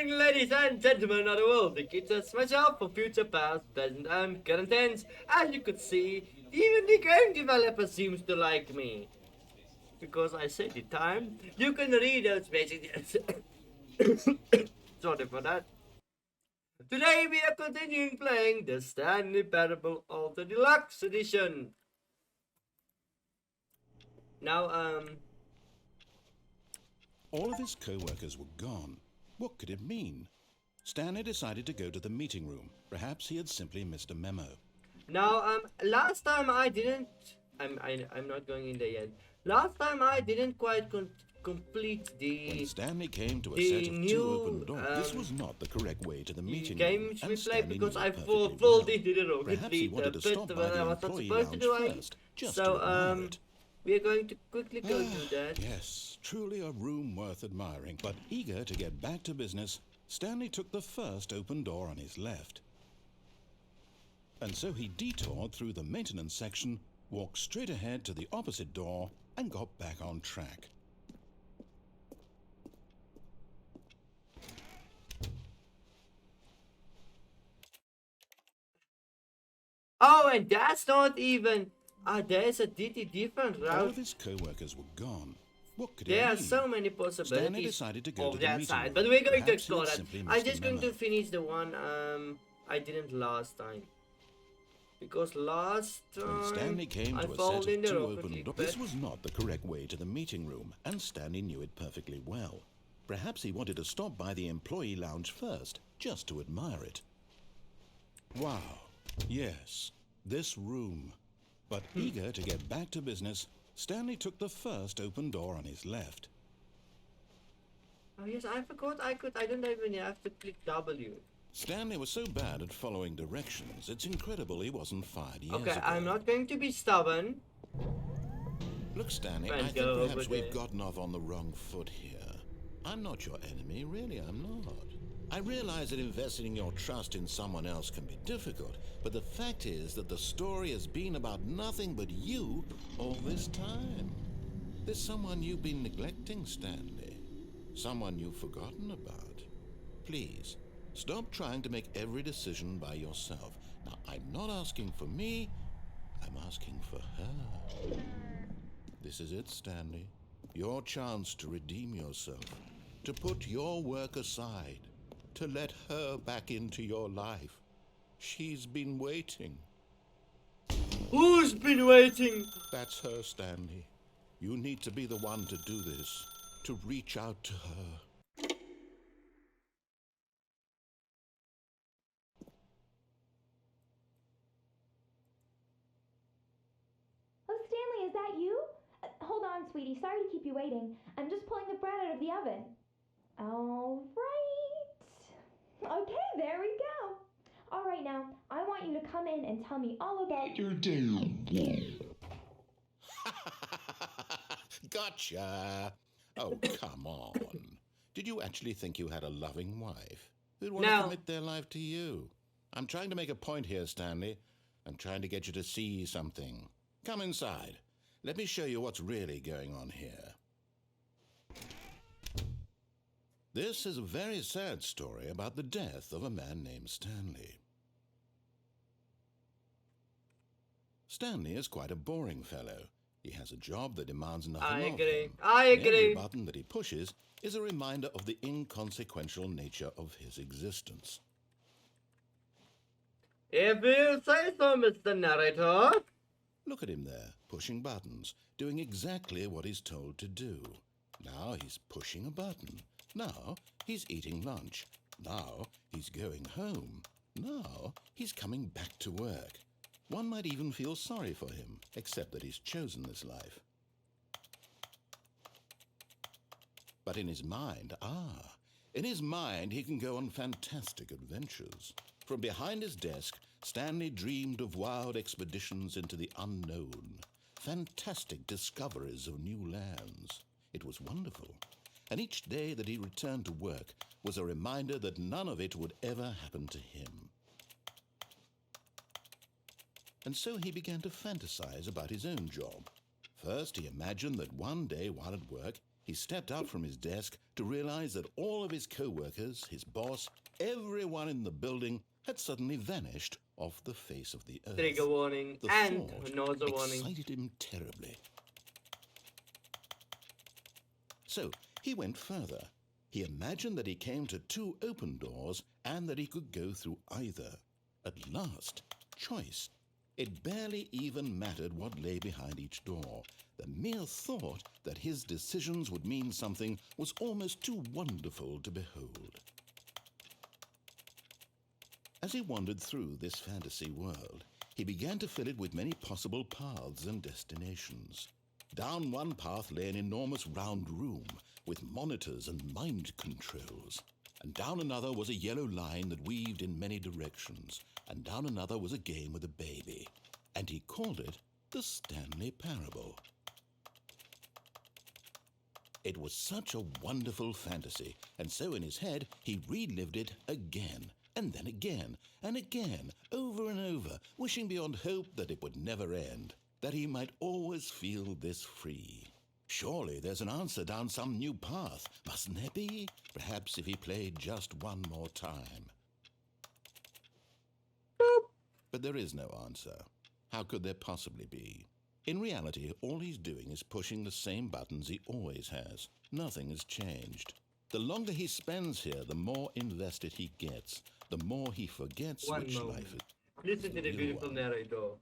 evening, ladies and gentlemen of the world. The kids are myself for future, past, present, and current tense. As you could see, even the game developer seems to like me. Because I said the time, you can read those messages. Sorry for that. Today we are continuing playing the Stanley Parable of the Deluxe Edition. Now, All of his co-workers were gone. What could it mean? Stanley decided to go to the meeting room. Perhaps he had simply missed a memo. Now, last time I didn't. I'm not going in there yet. Last time I didn't quite complete the. When Stanley came to a set of two open doors, this was not the correct way to the meeting room. Games we played because I fall into the wrong. Perhaps he wanted to stop by the employee lounge first, just to admire it. We are going to quickly go do that. Yes, truly a room worth admiring. But eager to get back to business, Stanley took the first open door on his left. And so he detoured through the maintenance section, walked straight ahead to the opposite door, and got back on track. Oh, and that's not even. There's a different route. All of his co-workers were gone. What could There it are mean? so many possibilities Stanley decided to go of to the that meeting side, room. but we're going to Perhaps he explore had that. simply I'm missed just a going to memo. finish the one I didn't last time. Because last When time Stanley came I to a fall set in of the two Rocket open League doors, bed. this was not the correct way to the meeting room, and Stanley knew it perfectly well. Perhaps he wanted to stop by the employee lounge first, just to admire it. Wow, yes, this room. But eager to get back to business, Stanley took the first open door on his left. Oh yes, I forgot I don't even have to click W. Stanley was so bad at following directions, it's incredible he wasn't fired years Okay, ago. I'm not going to be stubborn. Look, Stanley, Friend, I think go perhaps over we've there. gotten off on the wrong foot here. I'm not your enemy, really, I'm not. I realize that investing your trust in someone else can be difficult, but the fact is that the story has been about nothing but you all this time. There's someone you've been neglecting, Stanley. Someone you've forgotten about. Please, stop trying to make every decision by yourself. Now, I'm not asking for me, I'm asking for her. This is it, Stanley. Your chance to redeem yourself, to put your work aside, to let her back into your life. She's been waiting. Who's been waiting? That's her, Stanley. You need to be the one to do this, to reach out to her. Oh, Stanley, is that you? Hold on, sweetie. Sorry to keep you waiting. I'm just pulling the bread out of the oven. All right. Okay, there we go. All right, now, I want you to come in and tell me all about your day. Gotcha. Oh, come on. Did you actually think you had a loving wife who'd want No. to commit their life to you? I'm trying to make a point here, Stanley. I'm trying to get you to see something. Come inside. Let me show you what's really going on here. This is a very sad story about the death of a man named Stanley. Stanley is quite a boring fellow. He has a job that demands nothing I of agree. him. I And every agree. button that he pushes is a reminder of the inconsequential nature of his existence. If you say so, Mr. Narrator. Look at him there, pushing buttons, doing exactly what he's told to do. Now he's pushing a button. Now he's eating lunch. Now he's going home. Now he's coming back to work. One might even feel sorry for him, except that he's chosen this life. But in his mind, in his mind he can go on fantastic adventures. From behind his desk, Stanley dreamed of wild expeditions into the unknown, fantastic discoveries of new lands. It was wonderful, and each day that he returned to work was a reminder that none of it would ever happen to him. And so he began to fantasize about his own job. First, he imagined that one day while at work, He stepped up from his desk to realize that all of his co-workers, his boss, everyone in the building had suddenly vanished off the face of the earth. Trigger warning The and thought another warning. excited him terribly. So he went further. He imagined that he came to 2 open doors and that he could go through either. At last, choice. It barely even mattered what lay behind each door. The mere thought that his decisions would mean something was almost too wonderful to behold. As he wandered through this fantasy world, he began to fill it with many possible paths and destinations. Down one path lay an enormous round room with monitors and mind controls. And down another was a yellow line that weaved in many directions. And down another was a game with a baby. And he called it the Stanley Parable. It was such a wonderful fantasy, and so in his head he relived it again, and then again, and again, over and over, wishing beyond hope that it would never end, that he might always feel this free. Surely there's an answer down some new path, mustn't there be? Perhaps if he played just one more time. But there is no answer. How could there possibly be? In reality, all he's doing is pushing the same buttons he always has. Nothing has changed. The longer he spends here, the more invested he gets, the more he forgets which life is. Listen to the beautiful narrator.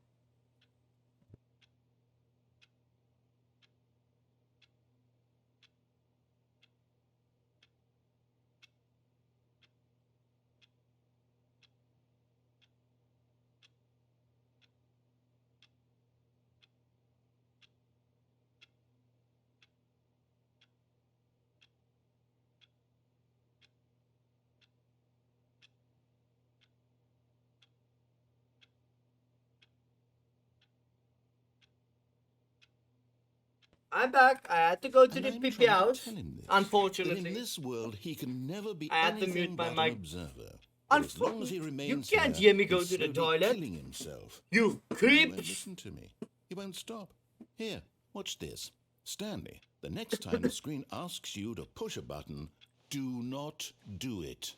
I'm back. I had to go to the PP house. Unfortunately, in this world, he can never be I had to anything mute my but an mic. observer. As long as he remains You can't here, hear me go he's to the slowly toilet. killing himself. You He won't creeps! listen to me. He won't stop. Here, watch this. Stanley, the next time the screen asks you to push a button, do not do it.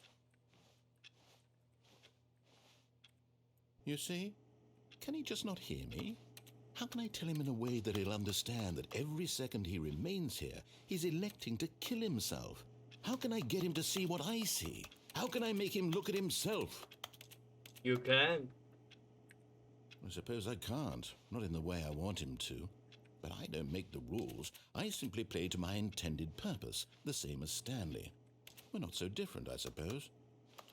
You see? Can he just not hear me? How can I tell him in a way that he'll understand that every second he remains here, he's electing to kill himself? How can I get him to see what I see? How can I make him look at himself? You can. I suppose I can't, not in the way I want him to. But I don't make the rules. I simply play to my intended purpose, the same as Stanley. We're not so different, I suppose.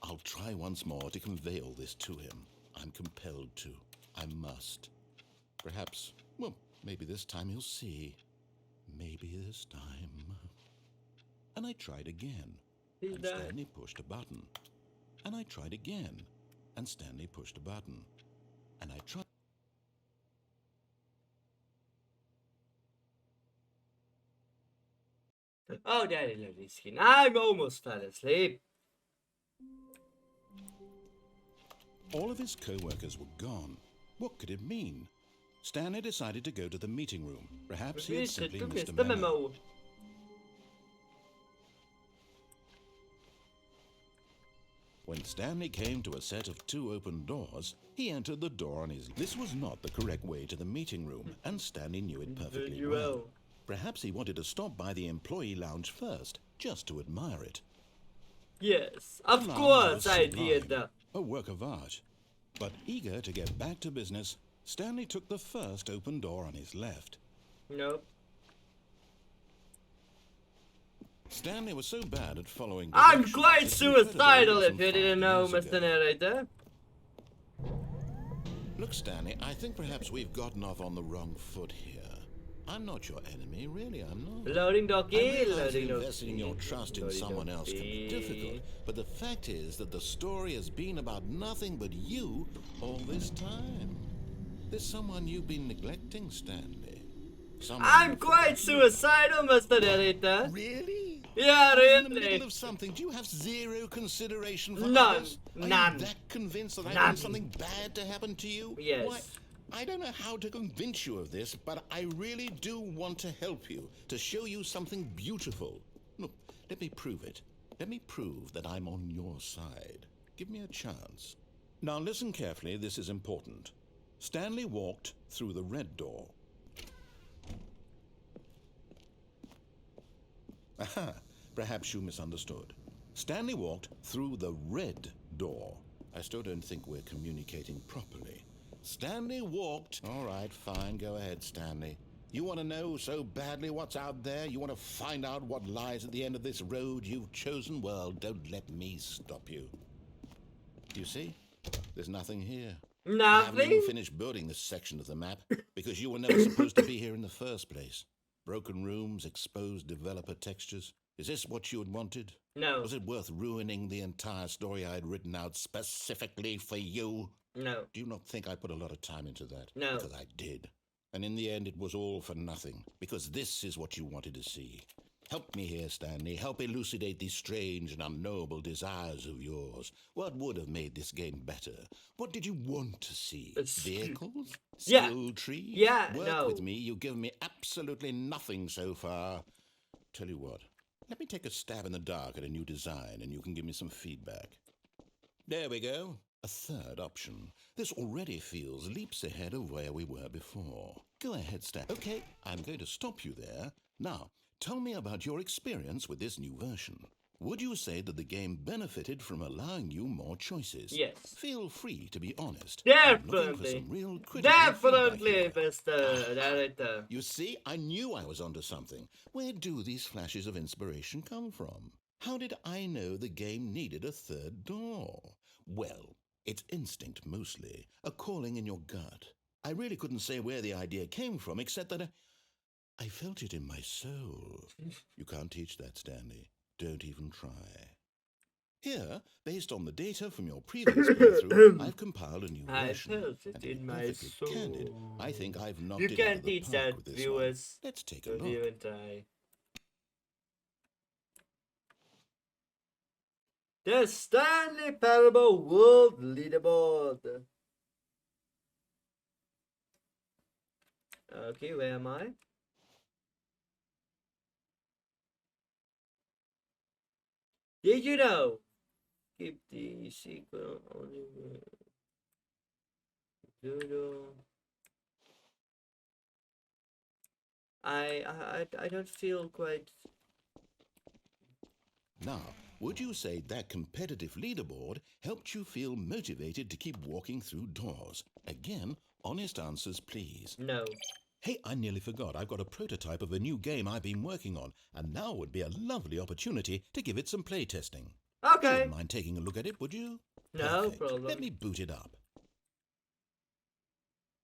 I'll try once more to convey all this to him. I'm compelled to. I must. Perhaps, well, maybe this time he'll see. Maybe this time. And I tried again. And Stanley pushed a button. And I tried again. And Stanley pushed a button. And I tried. Oh, daddy, lovely skin. I'm almost fell asleep. All of his co-workers were gone. What could it mean? Stanley decided to go to the meeting room. Perhaps he had simply missed a memo. When Stanley came to a set of 2 open doors, he entered the door on his... This was not the correct way to the meeting room, and Stanley knew it perfectly well. Perhaps he wanted to stop by the employee lounge first, just to admire it. Yes, of course I did. A work of art. But eager to get back to business, Stanley took the first open door on his left. Nope. Stanley was so bad at following I'm directions quite that he suicidal could have if done you didn't some know, 5 years Mr. ago. Narrator. Look, Stanley, I think perhaps we've gotten off on the wrong foot here. I'm not your enemy, really, I'm not. Loading I docky, realize loading that investing docky. your trust in Loading someone else can be docky. difficult, but the fact is that the story has been about nothing but you all this time. There's someone you've been neglecting, Stanley. Someone I'm you quite forgot. suicidal, Mr. Narrator. Really? Yeah, In the middle really. of something, do you have zero consideration for None. others? Are None. you that convinced that I None. want something bad to happen to you? Yes. I don't know how to convince you of this, but I really do want to help you, to show you something beautiful. Look, let me prove it. Let me prove that I'm on your side. Give me a chance. Now listen carefully, this is important. Stanley walked through the red door. Aha, perhaps you misunderstood. Stanley walked through the red door. I still don't think we're communicating properly. Stanley walked... All right, fine, go ahead, Stanley. You want to know so badly what's out there? You want to find out what lies at the end of this road you've chosen? Well, don't let me stop you. You see? There's nothing here. I haven't even Nothing? finished building this section of the map because you were never supposed to be here in the first place. Broken rooms, exposed developer textures. Is this what you had wanted? No. Was it worth ruining the entire story I had written out specifically for you? No. Do you not think I put a lot of time into that? No. Because I did. And in the end, it was all for nothing. Because this is what you wanted to see. Help me here, Stanley. Help elucidate these strange and unknowable desires of yours. What would have made this game better? What did you want to see? Vehicles? Yeah. Skill trees? Yeah, Work no. with me. You've given me absolutely nothing so far. Tell you what. Let me take a stab in the dark at a new design, and you can give me some feedback. There we go. A third option. This already feels leaps ahead of where we were before. Go ahead, Stan. Okay, I'm going to stop you there. Now, tell me about your experience with this new version. Would you say that the game benefited from allowing you more choices? Yes. Feel free to be honest. I'm looking for Definitely. some real critical feedback Definitely, here. Mr. Director. You see, I knew I was onto something. Where do these flashes of inspiration come from? How did I know the game needed a third door? Well, it's instinct mostly, a calling in your gut. I really couldn't say where the idea came from, except that I felt it in my soul. You can't teach that, Stanley. Don't even try. Here, based on the data from your previous playthrough, I've compiled a new I version. felt it And to be in my perfectly candid, soul. I think I've knocked You it out can of the teach park that, with this viewers. one. Let's take a Review look. and try. The Stanley Parable World Leaderboard. Okay, where am I? Did you know? Keep the sequel only. Doodle. I don't feel quite. Now, would you say that competitive leaderboard helped you feel motivated to keep walking through doors? Again, honest answers, please. No. Hey, I nearly forgot. I've got a prototype of a new game I've been working on, and now would be a lovely opportunity to give it some playtesting. Okay. You wouldn't mind taking a look at it, would you? No Perfect. problem. Let me boot it up.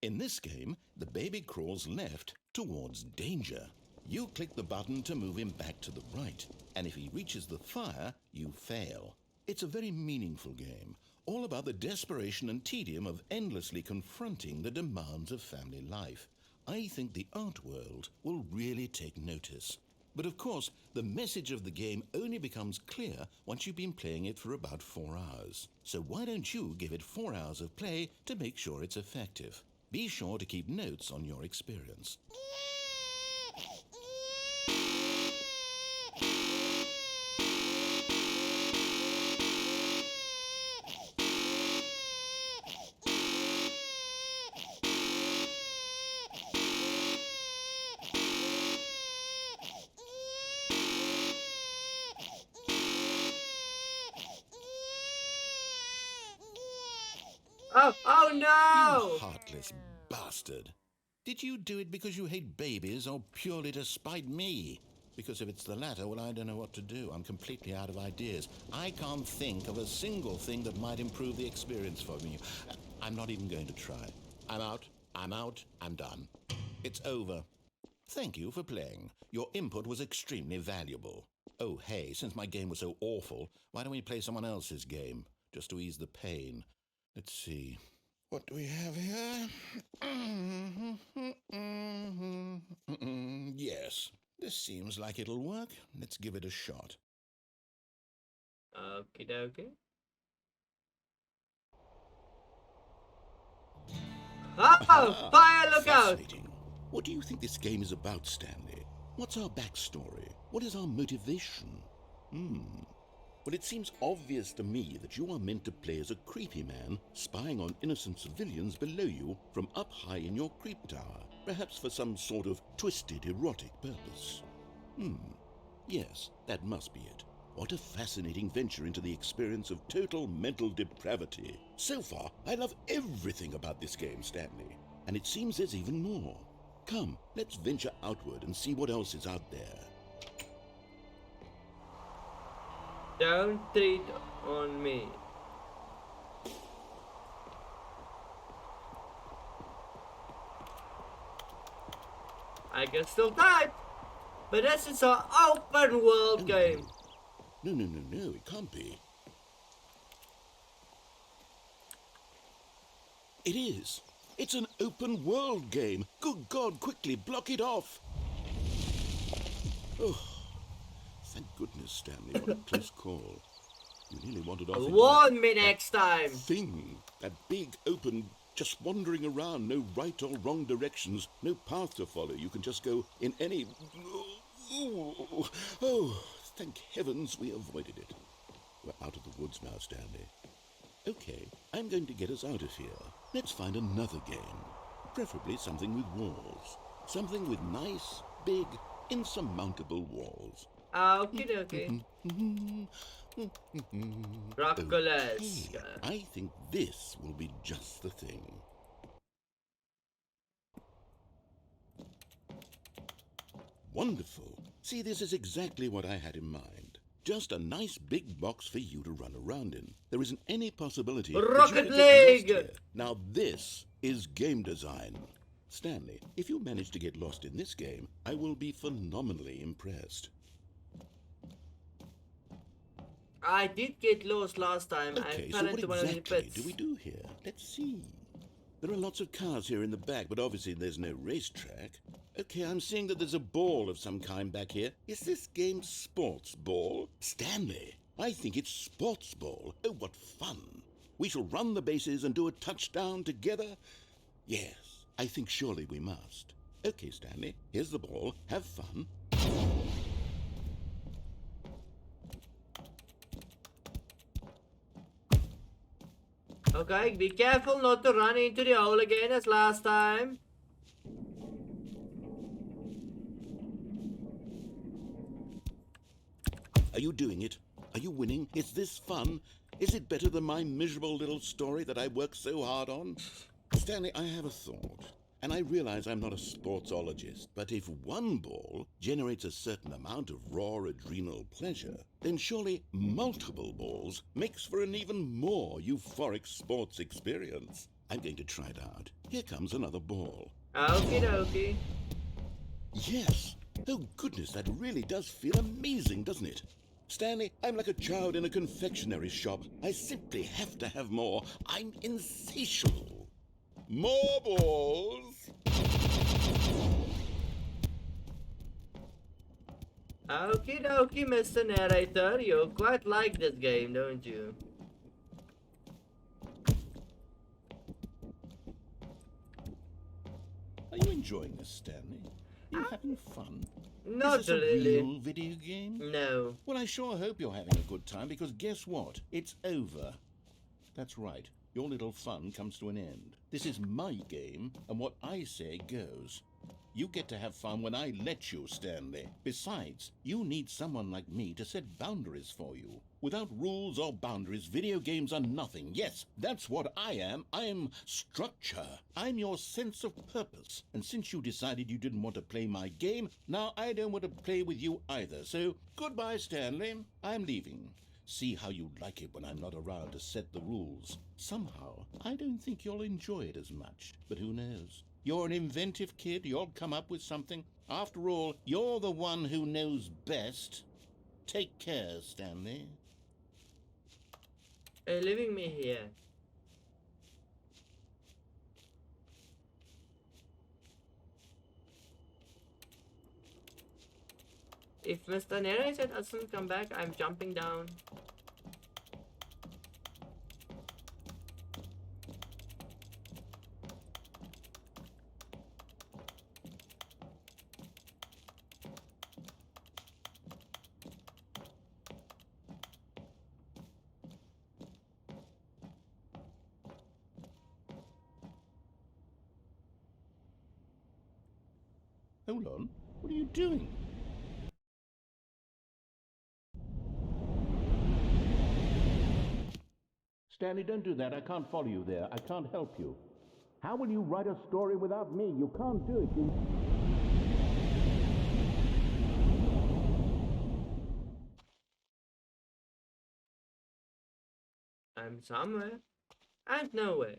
In this game, the baby crawls left towards danger. You click the button to move him back to the right, and if he reaches the fire, you fail. It's a very meaningful game, all about the desperation and tedium of endlessly confronting the demands of family life. I think the art world will really take notice. But of course, the message of the game only becomes clear once you've been playing it for about 4 hours. So why don't you give it 4 hours of play to make sure it's effective? Be sure to keep notes on your experience. Oh no! You heartless bastard. Did you do it because you hate babies or purely to spite me? Because if it's the latter, well, I don't know what to do. I'm completely out of ideas. I can't think of a single thing that might improve the experience for me. I'm not even going to try. I'm out, I'm done. It's over. Thank you for playing. Your input was extremely valuable. Oh, hey, since my game was so awful, why don't we play someone else's game? Just to ease the pain. Let's see. What do we have here? Yes, this seems like it'll work. Let's give it a shot. Okie dokie. Oh, fire, look out! Fascinating. What do you think this game is about, Stanley? What's our backstory? What is our motivation? Well, it seems obvious to me that you are meant to play as a creepy man spying on innocent civilians below you from up high in your creep tower, perhaps for some sort of twisted erotic purpose. Yes, that must be it. What a fascinating venture into the experience of total mental depravity. So far, I love everything about this game, Stanley. And it seems there's even more. Come, let's venture outward and see what else is out there. Don't treat on me. I can still type, but this is an open world game. No, it can't be. It is. It's an open world game. Good God, quickly block it off. Oh, thank goodness, Stanley. What a close call. You nearly wandered off. Warn me next time. Thing. That big, open, just wandering around. No right or wrong directions. No path to follow. You can just go in any... Oh, thank heavens we avoided it. We're out of the woods now, Stanley. Okay, I'm going to get us out of here. Let's find another game. Preferably something with walls. Something with nice, big, insurmountable walls. Okie dokie. Rockolas. Okay, I think this will be just the thing. Wonderful. See, this is exactly what I had in mind. Just a nice big box for you to run around in. There isn't any possibility that Rocket you could get League! lost here. Now this is game design. Stanley, if you manage to get lost in this game, I will be phenomenally impressed. I did get lost last time. Okay, I so fell what into one of the exactly pits. do we do here? Let's see. There are lots of cars here in the back, but obviously there's no racetrack. Okay, I'm seeing that there's a ball of some kind back here. Is this game sports ball? Stanley, I think it's sports ball. Oh, what fun. We shall run the bases and do a touchdown together. Yes, I think surely we must. Okay, Stanley, here's the ball. Have fun. Okay, be careful not to run into the hole again as last time. Are you doing it? Are you winning? Is this fun? Is it better than my miserable little story that I worked so hard on? Stanley, I have a thought. And I realize I'm not a sportsologist, but if one ball generates a certain amount of raw adrenal pleasure, then surely multiple balls makes for an even more euphoric sports experience. I'm going to try it out. Here comes another ball. Okie dokie. Yes! Oh goodness, that really does feel amazing, doesn't it? Stanley, I'm like a child in a confectionery shop. I simply have to have more. I'm insatiable. More balls! Okie dokie, Mr. Narrator. You quite like this game, don't you? Are you enjoying this, Stanley? Are you having fun? Not Is this a really. real video game? No. Well, I sure hope you're having a good time, because guess what? It's over. That's right. Your little fun comes to an end. This is my game, and what I say goes. You get to have fun when I let you, Stanley. Besides, you need someone like me to set boundaries for you. Without rules or boundaries, video games are nothing. Yes, that's what I am. I'm structure. I'm your sense of purpose. And since you decided you didn't want to play my game, now I don't want to play with you either. So, goodbye, Stanley. I'm leaving. See how you like it when I'm not around to set the rules. Somehow, I don't think you'll enjoy it as much. But who knows? You're an inventive kid. You'll come up with something. After all, you're the one who knows best. Take care, Stanley. Leaving me here. If Mr. Narrator doesn't come back, I'm jumping down. Hold on. What are you doing? Stanley, don't do that. I can't follow you there. I can't help you. How will you write a story without me? You can't do it. I'm somewhere, and nowhere,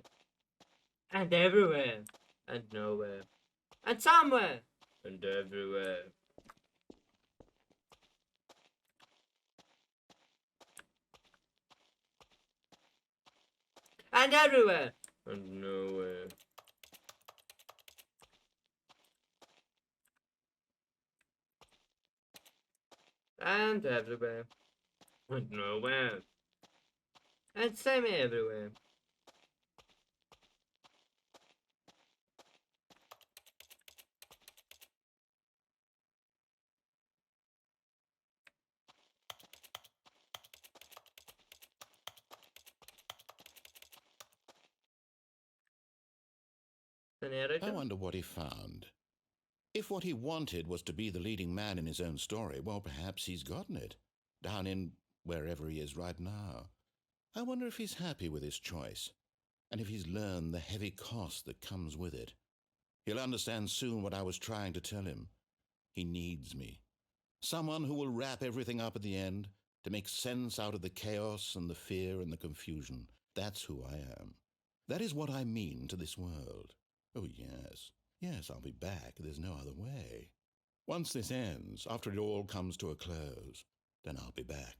and everywhere, and nowhere, and somewhere, and everywhere. And everywhere, and nowhere. And everywhere, and nowhere, and semi-everywhere. The I narrator? wonder what he found. If what he wanted was to be the leading man in his own story, well, perhaps he's gotten it, down in wherever he is right now. I wonder if he's happy with his choice, and if he's learned the heavy cost that comes with it. He'll understand soon what I was trying to tell him. He needs me. Someone who will wrap everything up at the end, to make sense out of the chaos and the fear and the confusion. That's who I am. That is what I mean to this world. Oh, yes. Yes, I'll be back. There's no other way. Once this ends, after it all comes to a close, then I'll be back.